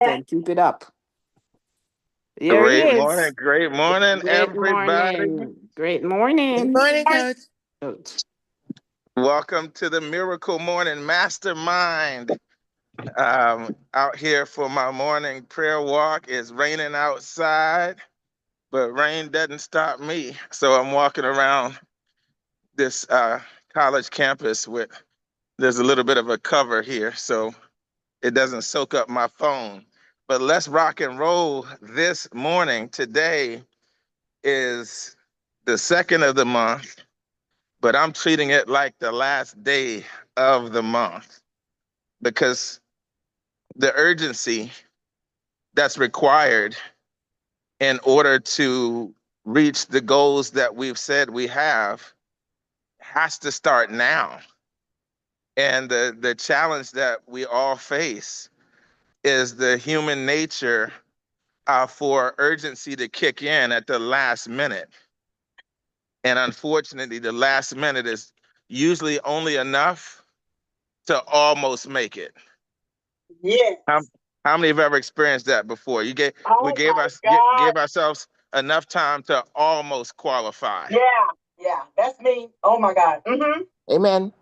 Then keep it up. There he Great morning, is. great morning, Great everybody. morning. Great Good morning. morning, Coach. Coach. Welcome to the Miracle Morning Mastermind. Out here for my morning prayer walk. It's raining outside, but rain doesn't stop me. So I'm walking around this college campus with there's a little bit of a cover here, so it doesn't soak up my phone. But let's rock and roll this morning. Today is the second of the month, but I'm treating it like the last day of the month because the urgency that's required in order to reach the goals that we've said we have has to start now. And the challenge that we all face is the human nature for urgency to kick in at the last minute. And unfortunately, the last minute is usually only enough to almost make it. Yes. How, how many have ever experienced that before? We Oh gave my us God. gave ourselves enough time to almost qualify. Yeah. Yeah. That's me. Oh my God. Mm-hmm. Amen.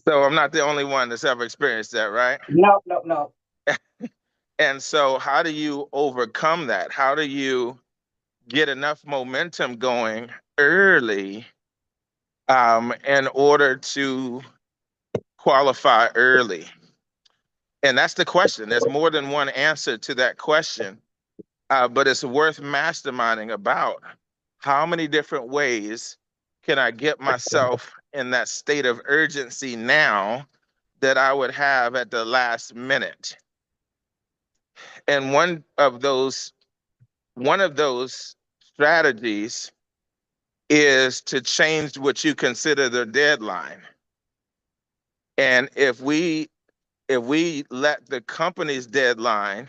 So I'm not the only one that's ever experienced that, right? No, no, no. And so how do you overcome that? How do you get enough momentum going early in order to qualify early? And that's the question. There's more than one answer to that question, but it's worth masterminding about how many different ways can I get myself in that state of urgency now that I would have at the last minute. And one of those strategies is to change what you consider the deadline. And if we let the company's deadline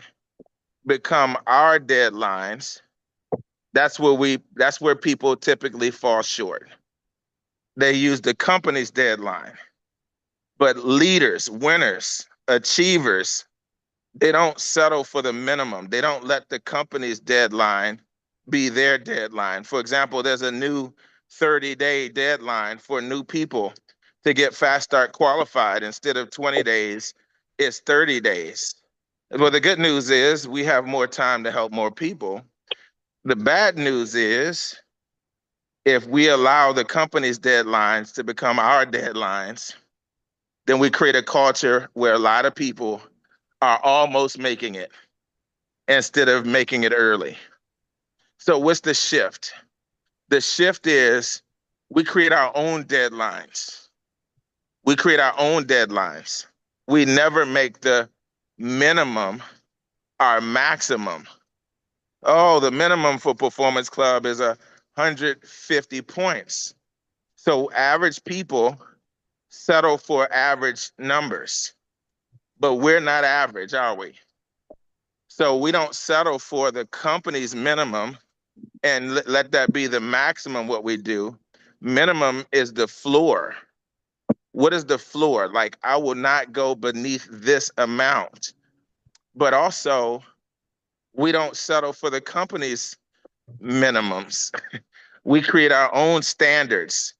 become our deadlines, that's where people typically fall short. They use the company's deadline. But leaders, winners, achievers, they don't settle for the minimum. They don't let the company's deadline be their deadline. For example, there's a new 30-day deadline for new people to get Fast Start qualified. Instead of 20 days, it's 30 days. Well, the good news is we have more time to help more people. The bad news is if we allow the company's deadlines to become our deadlines, then we create a culture where a lot of people are almost making it instead of making it early. So, what's the shift? The shift is we create our own deadlines. We create our own deadlines. We never make the minimum our maximum. Oh, the minimum for Performance Club is 150 points. So, average people settle for average numbers, but we're not average, are we? So we don't settle for the company's minimum and let that be the maximum what we do. Minimum is the floor. What is the floor? Like, I will not go beneath this amount. But also, we don't settle for the company's minimums. We create our own standards.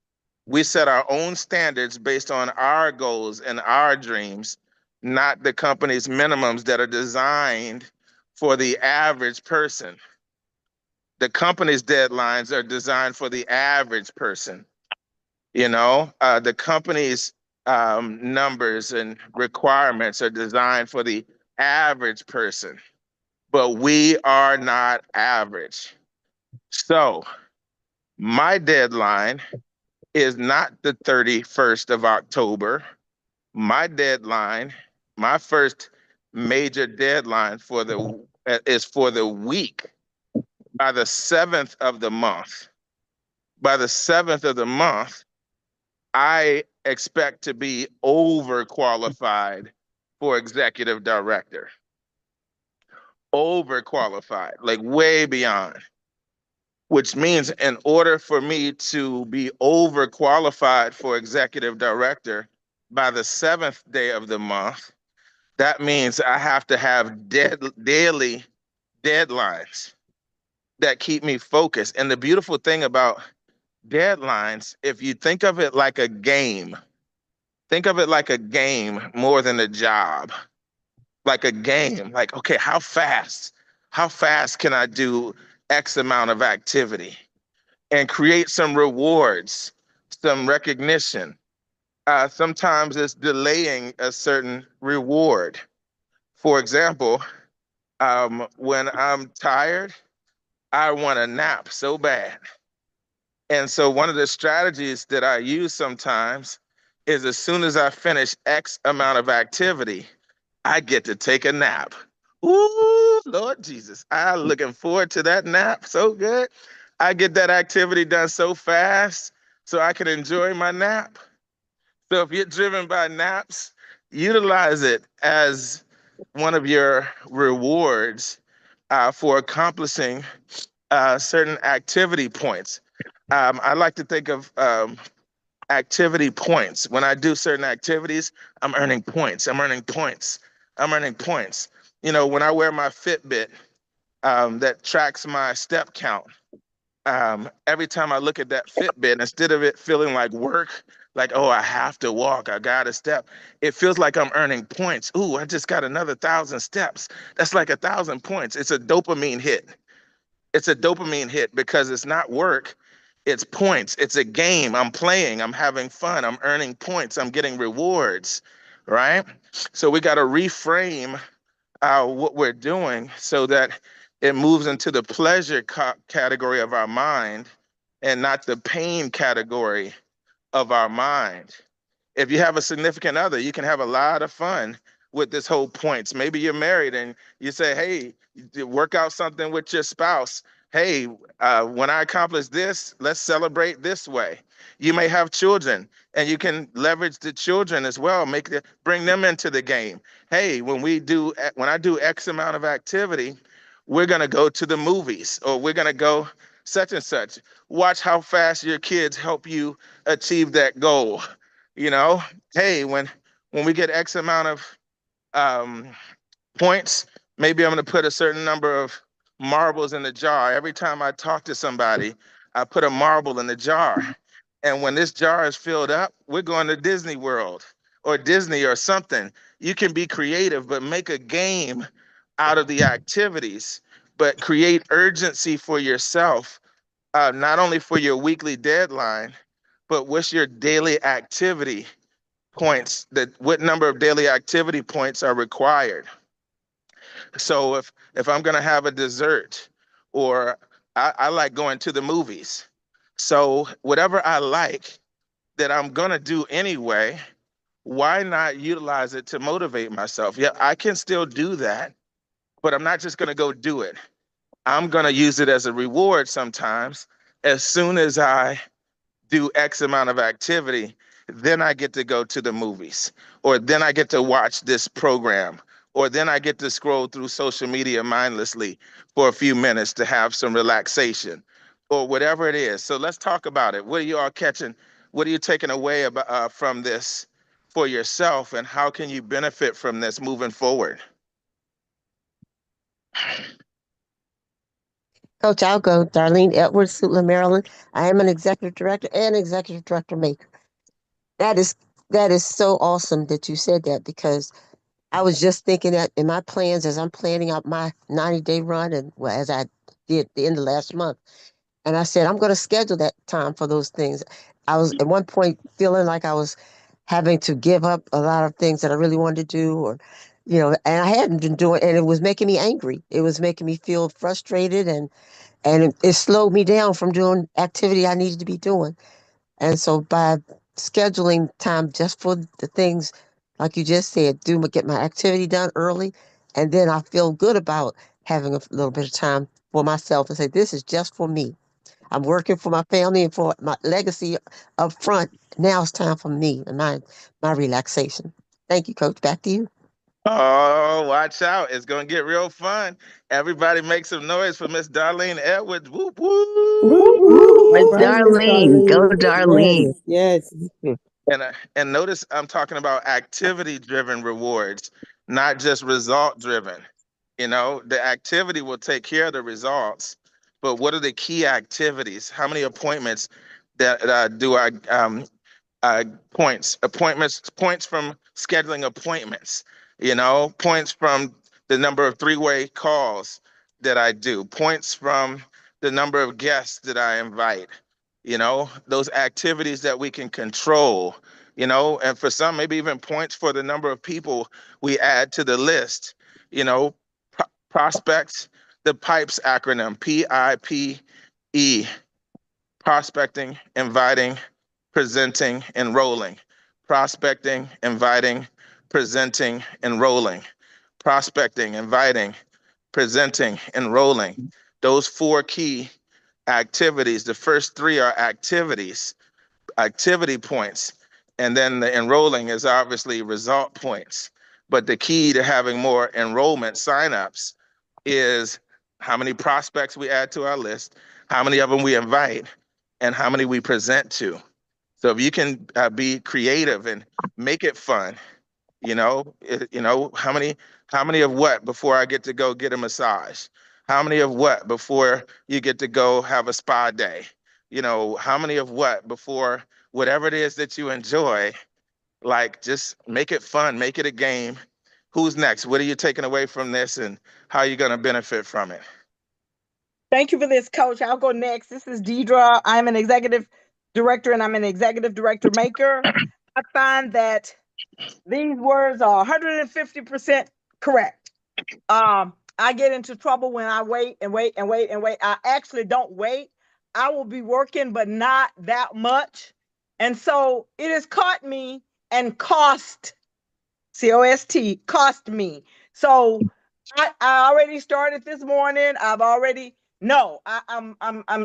We set our own standards based on our goals and our dreams, not the company's minimums that are designed for the average person. The company's deadlines are designed for the average person. The company's numbers and requirements are designed for the average person, but we are not average. So my deadline is not the 31st of October. My deadline, my first major deadline is for the week by the 7th of the month. By the 7th of the month, I expect to be overqualified for executive director. Overqualified, like way beyond. Which means in order for me to be overqualified for executive director by the 7th day of the month, That means I have to have daily deadlines that keep me focused. And the beautiful thing about deadlines, if you think of it like a game, think of it like a game more than a job. Like a game, like, okay, how fast can I do X amount of activity and create some rewards, some recognition. Sometimes it's delaying a certain reward. For example, when I'm tired, I want a nap so bad. And so one of the strategies that I use sometimes is as soon as I finish X amount of activity, I get to take a nap. Ooh, Lord Jesus. I'm looking forward to that nap so good. I get that activity done so fast so I can enjoy my nap. So if you're driven by naps, utilize it as one of your rewards for accomplishing certain activity points. I like to think of activity points. When I do certain activities, I'm earning points. I'm earning points. I'm earning points. You know, when I wear my Fitbit that tracks my step count, every time I look at that Fitbit, instead of it feeling like work, like, oh, I have to walk, I got to step, it feels like I'm earning points. Ooh, I just got another 1,000 steps. That's like 1,000 points. It's a dopamine hit. It's a dopamine hit because it's not work, it's points. It's a game. I'm playing, I'm having fun, I'm earning points, I'm getting rewards, right? So we got to reframe what we're doing so that it moves into the pleasure category of our mind and not the pain category of our mind. If you have a significant other, you can have a lot of fun with this whole points. Maybe you're married and you say, hey, you work out something with your spouse. Hey, when I accomplish this, let's celebrate this way. You may have children and you can leverage the children as well, bring them into the game. Hey, when I do X amount of activity, we're gonna go to the movies or we're gonna go such and such. Watch how fast your kids help you achieve that goal. You know, hey, when we get X amount of um, points, maybe I'm going to put a certain number of marbles in the jar. Every time I talk to somebody, I put a marble in the jar. And when this jar is filled up, we're going to Disney World or Disney or something. You can be creative, but make a game out of the activities, but create urgency for yourself, not only for your weekly deadline, but what's your daily activity points, that what number of daily activity points are required. So if I'm gonna have a dessert, or I like going to the movies. So whatever I like that I'm gonna do anyway, why not utilize it to motivate myself? Yeah, I can still do that, but I'm not just gonna go do it. I'm gonna use it as a reward sometimes. As soon as I do X amount of activity, then I get to go to the movies, or then I get to watch this program, or then I get to scroll through social media mindlessly for a few minutes to have some relaxation, or whatever it is. So let's talk about it. What are you all catching? What are you taking away from this for yourself, and how can you benefit from this moving forward? Coach, I'll go. Darlene Edwards, Suitland, Maryland. I am an executive director and executive director maker. That is that is so awesome that you said that, because I was just thinking that in my plans as I'm planning out my 90-day run, and well, as I did the end of last month. And I said, I'm going to schedule that time for those things. I was at one point feeling like I was having to give up a lot of things that I really wanted to do, or, and I hadn't been doing, and it was making me angry. It was making me feel frustrated, and it slowed me down from doing activity I needed to be doing. And so by scheduling time just for the things, like you just said, get my activity done early, and then I feel good about having a little bit of time for myself and say, this is just for me. I'm working for my family and for my legacy up front. Now it's time for me and my relaxation. Thank you, Coach. Back to you. Oh, watch out. It's going to get real fun. Everybody make some noise for Miss Darlene Edwards. Whoop, Woo, whoop. woo. All But right, Miss Darlene, go Darlene. Darlene. Yes, yes. And notice I'm talking about activity driven rewards. not just result driven. You know, the activity will take care of the results, but what are the key activities? How many appointments that do I points from scheduling appointments, you know, points from the number of three-way calls that I do, points from the number of guests that I invite, you know, those activities that we can control, you know, and for some, maybe even points for the number of people we add to the list, you know, prospects, the PIPES acronym, PIPE, prospecting, inviting, presenting, enrolling. Prospecting, inviting, presenting, enrolling. Prospecting, inviting, presenting, enrolling. Those four key activities, the first three are activity points, and then the enrolling is obviously result points. But the key to having more enrollment signups is how many prospects we add to our list, how many of them we invite, and how many we present to. So if you can be creative and make it fun, how many of what before I get to go get a massage? How many of what before you get to go have a spa day? You know, how many of what before whatever it is that you enjoy, like just make it fun, make it a game. Who's next? What are you taking away from this and how are you going to benefit from it? Thank you for this, Coach. I'll go next. This is Deidre. I'm an executive director and I'm an executive director maker. I find that these words are 150% correct. I get into trouble when I wait and wait and wait and wait. I actually don't wait. I will be working, but not that much. And so it has caught me and cost me. So I already started this morning. I've already no, I'm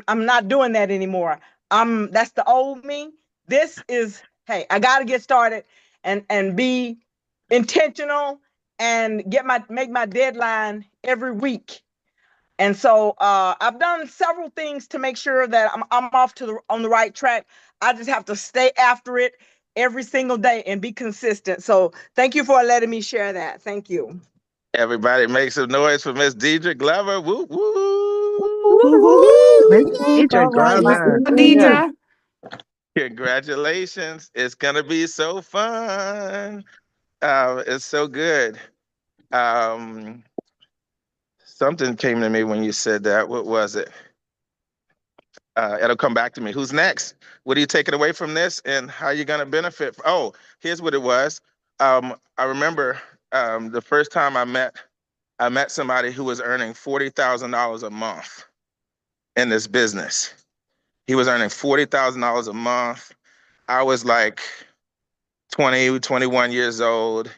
not doing that anymore. That's the old me. This is hey, I gotta get started and be intentional and make my deadline every week. And so I've done several things to make sure that I'm off to on the right track. I just have to stay after it every single day and be consistent. So thank you for letting me share that. Thank you. Everybody make some noise for Miss Deidre Glover. Woo woo. Woo-hoo. All right, Miss Glover. Deidre. Deidre. Congratulations. It's going to be so fun. It's so good. Um, Something came to me when you said that. What was it? It'll come back to me. Who's next? What are you taking away from this and how are you going to benefit? Oh, here's what it was. I remember the first time I met somebody who was earning $40,000 a month in this business. He was earning $40,000 a month. I was like 20, 21 years old.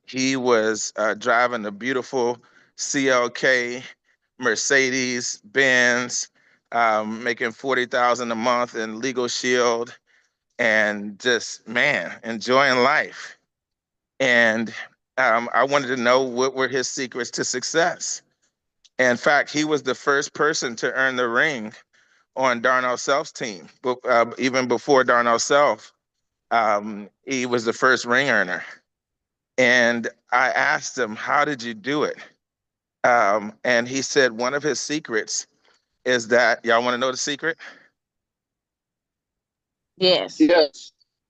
He was driving a beautiful CLK Mercedes Benz, making 40,000 a month in Legal Shield, and just man, enjoying life. And I wanted to know what were his secrets to success. In fact, he was the first person to earn the ring on Darnell Self's team, but even before Darnell Self, he was the first ring earner. And I asked him, how did you do it? And he said one of his secrets is that, y'all want to know the secret? Yes.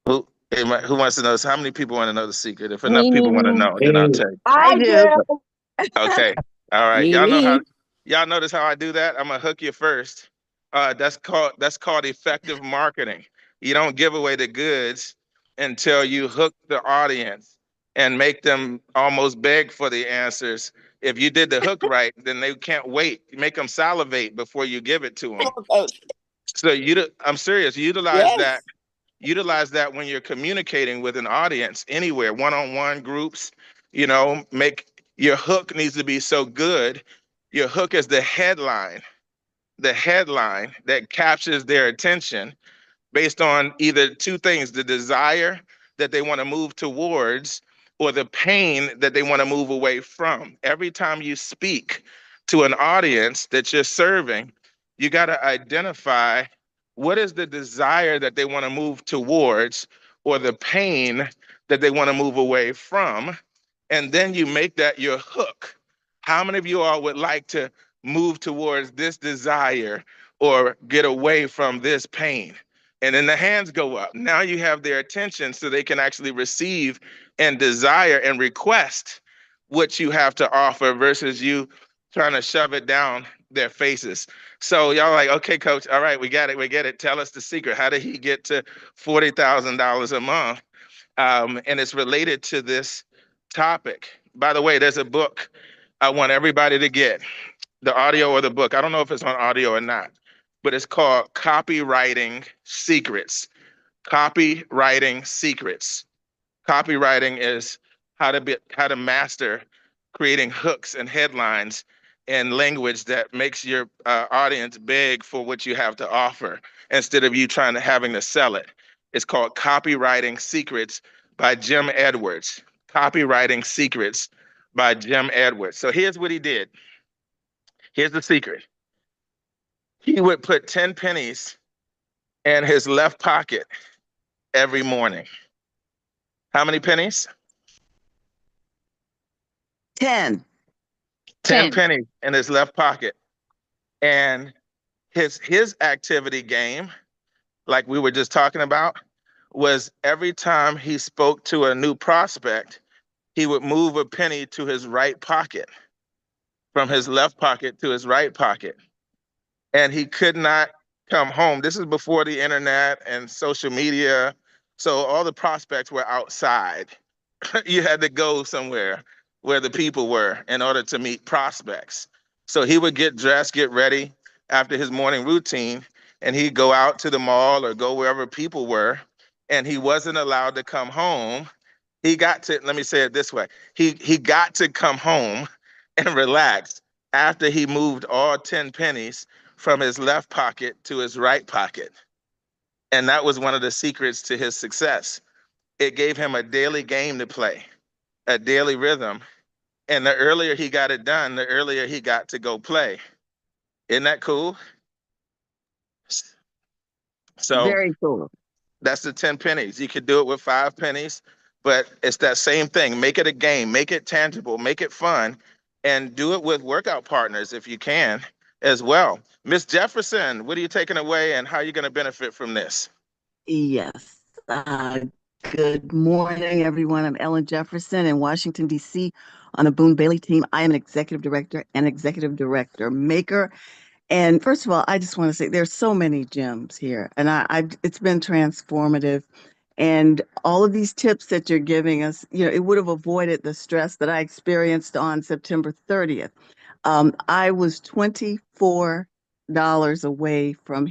Who wants to know this? How many people want to know the secret? If enough Me, me, people want to me. know, then I'll tell you. I I do. do. Okay. All right. Me, me. Y'all notice how I do that? I'm gonna hook you first. That's called effective marketing. You don't give away the goods until you hook the audience and make them almost beg for the answers. If you did the hook right, then they can't wait. You make them salivate before you give it to them. So I'm serious. Yes. Utilize that when you're communicating with an audience anywhere, one-on-one groups, you know, make your hook needs to be so good. Your hook is the headline that captures their attention based on either two things, the desire that they want to move towards or the pain that they want to move away from. Every time you speak to an audience that you're serving, you got to identify what is the desire that they want to move towards or the pain that they want to move away from. and then you make that your hook. How many of you all would like to move towards this desire or get away from this pain? And then the hands go up. Now you have their attention so they can actually receive and desire and request what you have to offer versus you trying to shove it down their faces. So y'all like, okay, coach, all right, we got it, we get it. Tell us the secret. How did he get to $40,000 a month? And it's related to this topic. By the way, there's a book I want everybody to get, the audio or the book. I don't know if it's on audio or not, but it's called Copywriting Secrets. Copywriting Secrets. Copywriting is how to master creating hooks and headlines and language that makes your audience beg for what you have to offer instead of you trying to having to sell it. It's called Copywriting Secrets by Jim Edwards. Copywriting Secrets by Jim Edwards. So here's what he did. Here's the secret. He would put 10 pennies in his left pocket every morning. How many pennies? 10. 10 pennies in his left pocket. And his activity game, like we were just talking about, was every time he spoke to a new prospect, he would move a penny to his right pocket, from his left pocket to his right pocket. And he could not come home. This is before the internet and social media. So all the prospects were outside. You had to go somewhere where the people were in order to meet prospects. So he would get dressed, get ready after his morning routine, and he'd go out to the mall or go wherever people were, and he wasn't allowed to come home. He got to, let me say it this way, he got to come home and relax after he moved all 10 pennies from his left pocket to his right pocket. And that was one of the secrets to his success. It gave him a daily game to play, a daily rhythm. And the earlier he got it done, the earlier he got to go play. Isn't that cool? So Very cool. that's the 10 pennies. You could do it with 5 pennies, but it's that same thing. Make it a game, make it tangible, make it fun, and do it with workout partners if you can as well. Miss Jefferson, what are you taking away and how are you going to benefit from this? Yes. Good morning, everyone. I'm Ellen Jefferson in Washington, D.C. on the Boone Bailey team. I am an executive director and executive director maker. And first of all, I just want to say there's so many gems here, and it's been transformative. And all of these tips that you're giving us, it would have avoided the stress that I experienced on September 30th. I was $24 away from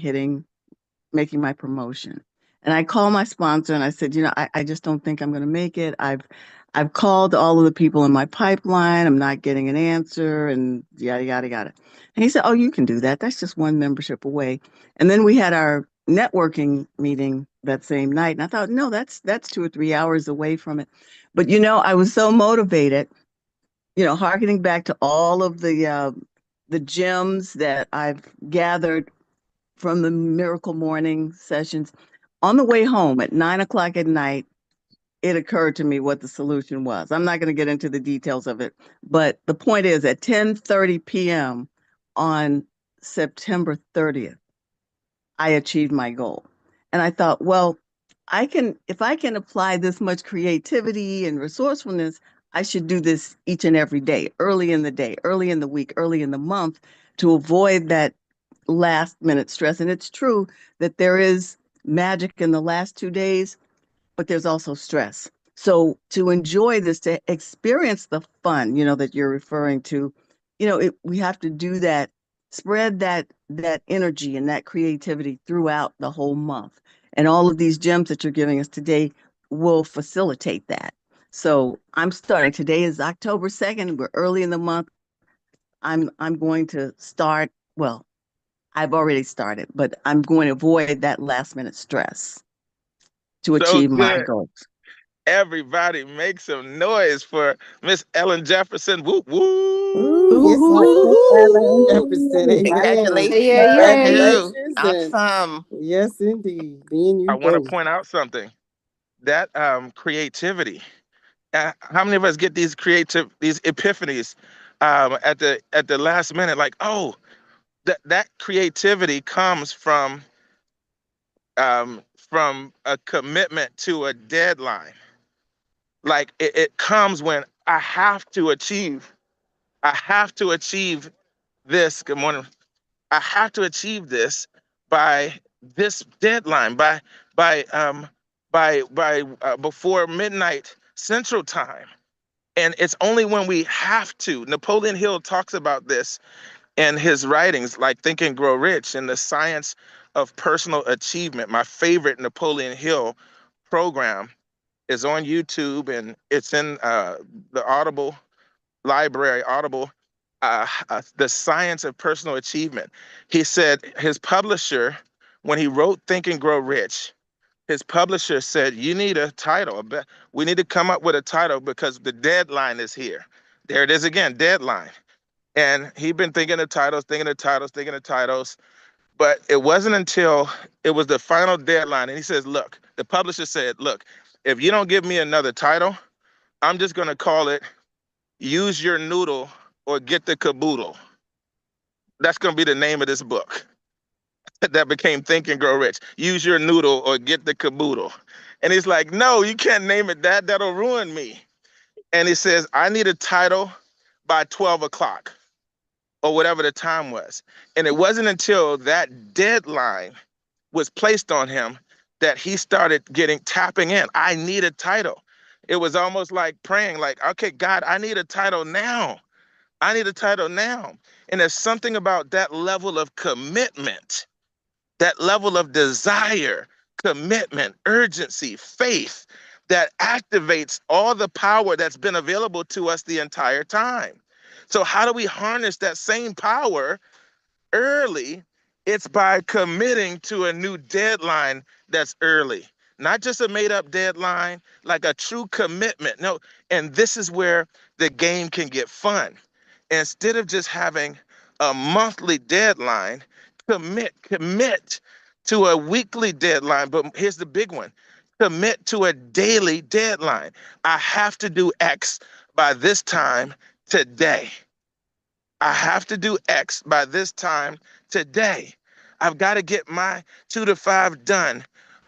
making my promotion. And I called my sponsor and I said, I just don't think I'm going to make it. I've called all of the people in my pipeline. I'm not getting an answer and yada, yada, yada. And he said, oh, you can do that. That's just one membership away. And then we had our networking meeting that same night. And I thought, no, that's 2 or 3 hours away from it. But, I was so motivated, harkening back to all of the gems that I've gathered from the Miracle Morning sessions. On the way home at 9 o'clock at night, it occurred to me what the solution was. I'm not going to get into the details of it, but the point is at 10:30 p.m. on September 30th, I achieved my goal. And I thought, well, if I can apply this much creativity and resourcefulness, I should do this each and every day, early in the day, early in the week, early in the month, to avoid that last minute stress. And it's true that there is magic in the last 2 days, but there's also stress. So to enjoy this, to experience the fun, that you're referring to, we have to do that, spread that energy and that creativity throughout the whole month. And all of these gems that you're giving us today will facilitate that. So I'm starting. Today is October 2nd. We're early in the month. I'm going to start. Well, I've already started, but I'm going to avoid that last minute stress to achieve my goals. Everybody make some noise for Miss Ellen Jefferson. Woo, woo. Ooh, yes, Ellen Jefferson. Congratulations. Congratulations. Awesome. Yes, indeed. Being you I want both. to point out something. That creativity How many of us get these epiphanies at the last minute? Like, oh, that creativity comes from a commitment to a deadline. Like it comes when I have to achieve this. Good morning. I have to achieve this by this deadline, by before midnight Central Time. And it's only when we have to. Napoleon Hill talks about this in his writings, like Think and Grow Rich and the Science of Personal Achievement. My favorite Napoleon Hill program is on YouTube, and it's in the Audible library, The Science of Personal Achievement. He said his publisher, when he wrote Think and Grow Rich, his publisher said, you need a title. We need to come up with a title because the deadline is here. There it is again, deadline. And he'd been thinking of titles, but it wasn't until it was the final deadline. And he says, look, the publisher said, look, if you don't give me another title, I'm just going to call it Use Your Noodle or Get the Caboodle. That's going to be the name of this book that became Think and Grow Rich. Use Your Noodle or Get the Caboodle. And he's like, no, you can't name it that. That'll ruin me. And he says, I need a title by 12 o'clock or whatever the time was. And it wasn't until that deadline was placed on him that he started tapping in. I need a title. It was almost like praying, like, okay, God, I need a title now. I need a title now. And there's something about that level of commitment, that level of desire, commitment, urgency, faith that activates all the power that's been available to us the entire time. So, how do we harness that same power early? It's by committing to a new deadline that's early, not just a made up deadline, like a true commitment. No, and this is where the game can get fun. Instead of just having a monthly deadline, commit to a weekly deadline. But here's the big one, commit to a daily deadline. I have to do X by this time today. I have to do X by this time today. I've got to get my 2 to 5 done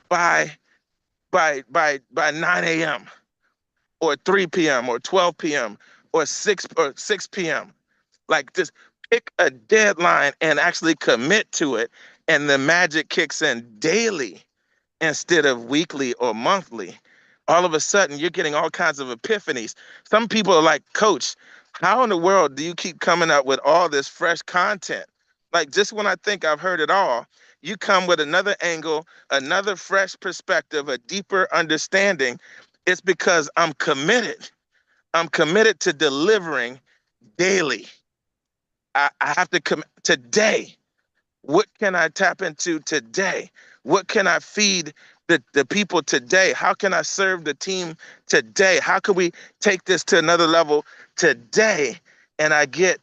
by 9 a.m. or 3 p.m. or 12 p.m. or 6 p.m. Like, just pick a deadline and actually commit to it, and the magic kicks in daily instead of weekly or monthly. All of a sudden, you're getting all kinds of epiphanies. Some people are like, Coach, how in the world do you keep coming up with all this fresh content? Like, just when I think I've heard it all, you come with another angle, another fresh perspective, a deeper understanding. It's because I'm committed. I'm committed to delivering daily. I have to commit today. What can I tap into today? What can I feed the people today? How can I serve the team today? How can we take this to another level today? And I get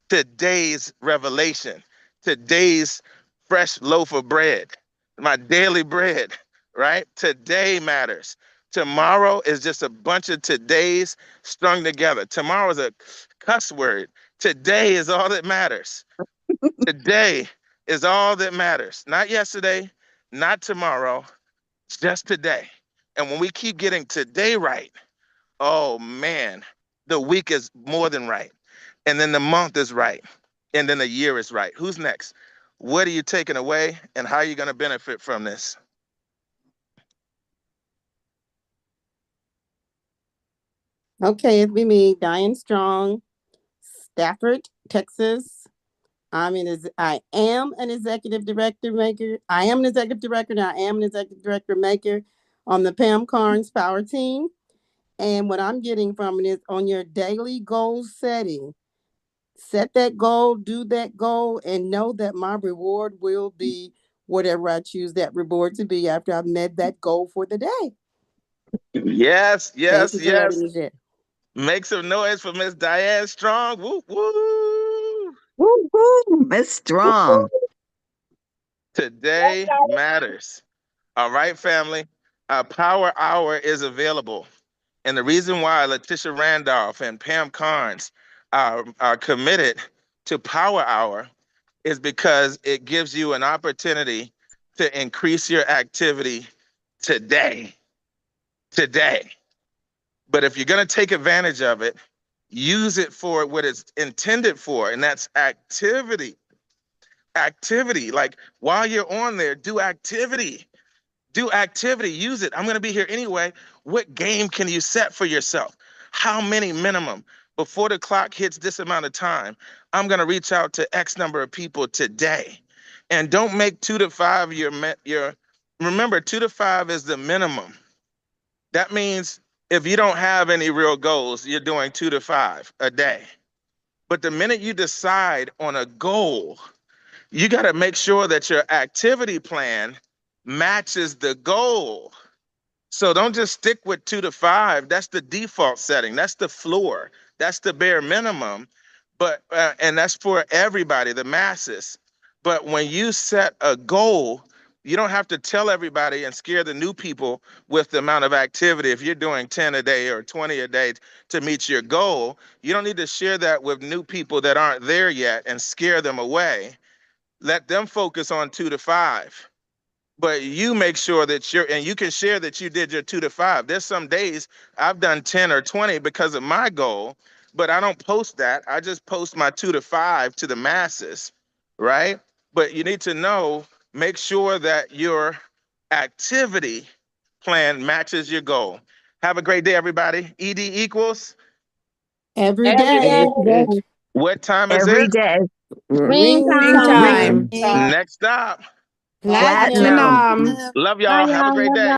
today's revelation, today's fresh loaf of bread, my daily bread, right? Today matters. Tomorrow is just a bunch of todays strung together. Tomorrow is a cuss word. Today is all that matters. Today is all that matters. Not yesterday, not tomorrow, just today. And when we keep getting today right, oh man, the week is more than right. And then the month is right. And then the year is right. Who's next? What are you taking away, and how are you going to benefit from this? Okay, it'd be me, Diane Strong, Stafford, Texas. I am an executive director maker. I am an executive director, and I am an executive director maker on the Pam Carnes Power Team. And what I'm getting from it is on your daily goal setting. Set that goal, do that goal, and know that my reward will be whatever I choose that reward to be after I've met that goal for the day. Yes, Thank yes, you for letting yes. me share. Make some noise for Miss Diane Strong. Woo, woo. Woo woo, Miss Strong. Today matters. All right, family. Power Hour is available. And the reason why Letitia Randolph and Pam Carnes are committed to Power Hour is because it gives you an opportunity to increase your activity today. Today. But if you're going to take advantage of it, use it for what it's intended for, and that's activity. Activity. Like while you're on there, do activity. Do activity. Use it. I'm going to be here anyway. What game can you set for yourself? How many minimum? Before the clock hits this amount of time, I'm going to reach out to X number of people today. And don't make 2 to 5 your remember 2 to 5 is the minimum. That means if you don't have any real goals, you're doing 2 to 5 a day. But the minute you decide on a goal, you got to make sure that your activity plan matches the goal. So don't just stick with 2 to 5. That's the default setting. That's the floor. That's the bare minimum. But and that's for everybody, the masses. But when you set a goal, you don't have to tell everybody and scare the new people with the amount of activity. If you're doing 10 a day or 20 a day to meet your goal, you don't need to share that with new people that aren't there yet and scare them away. Let them focus on 2 to 5. But you make sure that and you can share that you did your 2 to 5. There's some days I've done 10 or 20 because of my goal, but I don't post that. I just post my 2 to 5 to the masses, right? But you need to know, make sure that your activity plan matches your goal. Have a great day, everybody. ED equals Every Every day. Every day. day, what time is every it? day. Green Green Green time. time. time. Next stop. Platinum. Platinum. Platinum. Love Bye, y'all. Have a y'all. great Love day. y'all.